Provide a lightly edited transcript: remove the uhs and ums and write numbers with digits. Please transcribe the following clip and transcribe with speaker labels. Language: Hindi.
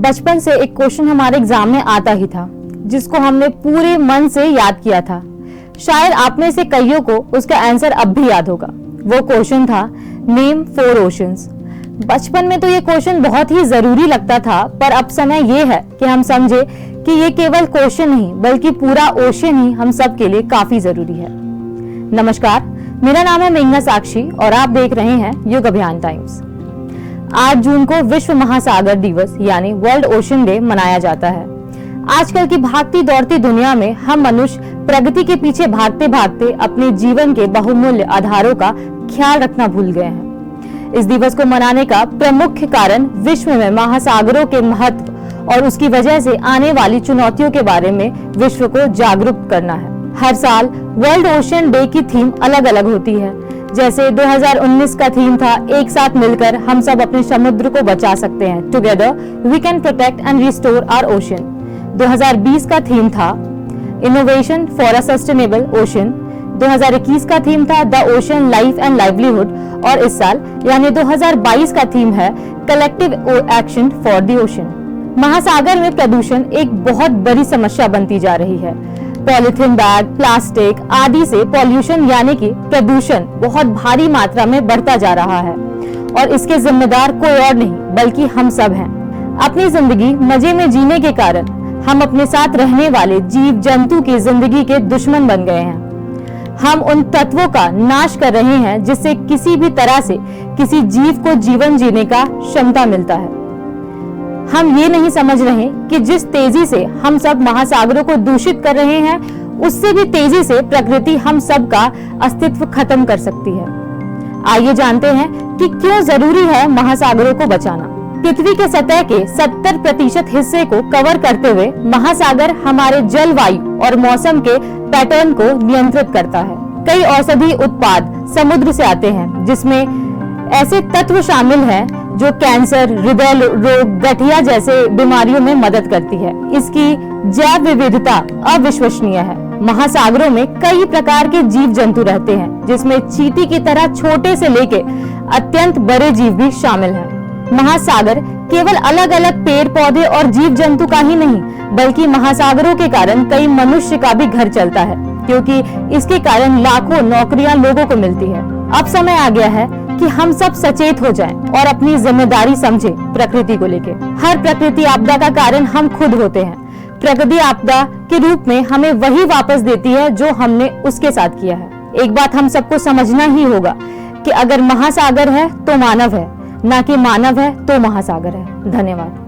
Speaker 1: बचपन से एक क्वेश्चन हमारे एग्जाम में आता ही था, जिसको हमने पूरे मन से याद किया था। शायद आप में से कईयों को उसका आंसर अब भी याद होगा। वो क्वेश्चन था नेम 4 ओशंस। बचपन में तो ये क्वेश्चन बहुत ही जरूरी लगता था, पर अब समय ये है कि हम समझे कि ये केवल क्वेश्चन नहीं बल्कि पूरा ओशन ही हम सब के लिए काफी जरूरी है। नमस्कार, मेरा नाम है मेघना साक्षी और आप देख रहे हैं युग अभियान टाइम्स। 8 जून को विश्व महासागर दिवस यानी वर्ल्ड ओशन डे मनाया जाता है। आजकल की भागती दौड़ती दुनिया में हम मनुष्य प्रगति के पीछे भागते भागते अपने जीवन के बहुमूल्य आधारों का ख्याल रखना भूल गए हैं। इस दिवस को मनाने का प्रमुख कारण विश्व में महासागरों के महत्व और उसकी वजह से आने वाली चुनौतियों के बारे में विश्व को जागरूक करना है। हर साल वर्ल्ड ओशन डे की थीम अलग अलग होती है। जैसे 2019 का थीम था एक साथ मिलकर हम सब अपने समुद्र को बचा सकते हैं, together we can protect and restore our ocean. 2020 का थीम था innovation for a sustainable ocean. 2021 का थीम था the ocean life and livelihood और इस साल यानी 2022 का थीम है collective action for the ocean. महासागर में प्रदूषण एक बहुत बड़ी समस्या बनती जा रही है। पॉलीथीन बैग, प्लास्टिक आदि से पॉल्यूशन यानी कि प्रदूषण बहुत भारी मात्रा में बढ़ता जा रहा है और इसके जिम्मेदार कोई और नहीं बल्कि हम सब हैं। अपनी जिंदगी मजे में जीने के कारण हम अपने साथ रहने वाले जीव जंतु की जिंदगी के दुश्मन बन गए हैं। हम उन तत्वों का नाश कर रहे हैं जिससे किसी भी तरह से किसी जीव को जीवन जीने का क्षमता मिलता है। हम ये नहीं समझ रहे कि जिस तेजी से हम सब महासागरों को दूषित कर रहे हैं, उससे भी तेजी से प्रकृति हम सब का अस्तित्व खत्म कर सकती है। आइए जानते हैं कि क्यों जरूरी है महासागरों को बचाना। पृथ्वी के सतह के 70% हिस्से को कवर करते हुए महासागर हमारे जलवायु और मौसम के पैटर्न को नियंत्रित करता है। कई औषधि उत्पाद समुद्र से आते हैं, जिसमें ऐसे तत्व शामिल हैं जो कैंसर, हृदय रोग, गठिया जैसे बीमारियों में मदद करती है। इसकी जैव विविधता अविश्वसनीय है। महासागरों में कई प्रकार के जीव जंतु रहते हैं, जिसमें चींटी की तरह छोटे से लेके अत्यंत बड़े जीव भी शामिल हैं। महासागर केवल अलग अलग पेड़ पौधे और जीव जंतु का ही नहीं बल्कि महासागरों के कारण कई मनुष्य का भी घर चलता है, क्योंकि इसके कारण लाखों नौकरियां लोगों को मिलती है। अब समय आ गया है कि हम सब सचेत हो जाएं और अपनी जिम्मेदारी समझें प्रकृति को लेके। हर प्रकृति आपदा का कारण हम खुद होते हैं। प्रकृति आपदा के रूप में हमें वही वापस देती है जो हमने उसके साथ किया है। एक बात हम सबको समझना ही होगा कि अगर महासागर है तो मानव है, ना कि मानव है तो महासागर है। धन्यवाद।